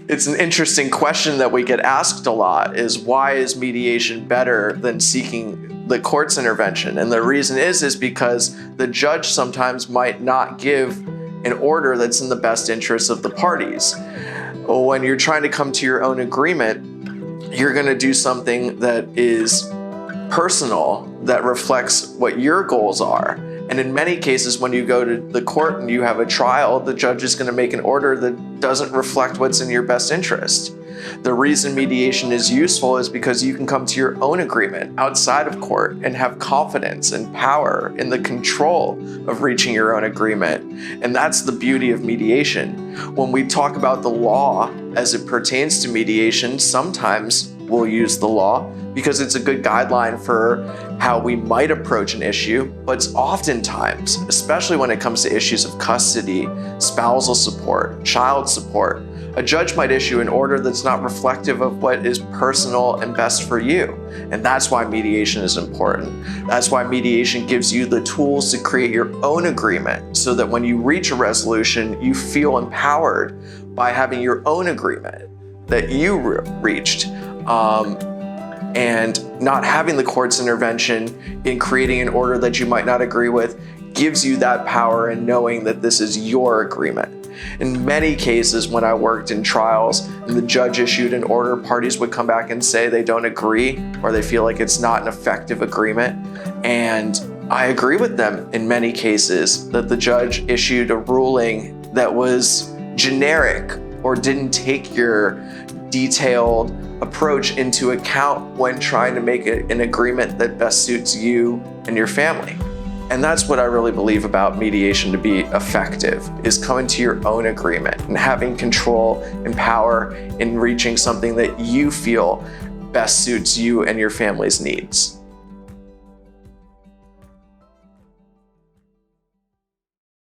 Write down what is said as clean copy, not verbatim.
It's an interesting question that we get asked a lot, is why is mediation better than seeking the court's intervention? And the reason is because the judge sometimes might not give an order that's in the best interest of the parties. When you're trying to come to your own agreement, you're going to do something that is personal, that reflects what your goals are. And in many cases, when you go to the court and you have a trial, the judge is going to make an order that doesn't reflect what's in your best interest. The reason mediation is useful is because you can come to your own agreement outside of court and have confidence and power in the control of reaching your own agreement. And that's the beauty of mediation. When we talk about the law as it pertains to mediation, sometimes we'll use the law because it's a good guideline for how we might approach an issue, but oftentimes, especially when it comes to issues of custody, spousal support, child support, a judge might issue an order that's not reflective of what is personal and best for you. And that's why mediation is important. That's why mediation gives you the tools to create your own agreement so that when you reach a resolution, you feel empowered by having your own agreement that you reached. And not having the court's intervention in creating an order that you might not agree with gives you that power in knowing that this is your agreement. In many cases, when I worked in trials and the judge issued an order, parties would come back and say they don't agree or they feel like it's not an effective agreement. And I agree with them in many cases that the judge issued a ruling that was generic or didn't take your detailed approach into account when trying to make an agreement that best suits you and your family. And that's what I really believe about mediation to be effective, is coming to your own agreement and having control and power in reaching something that you feel best suits you and your family's needs.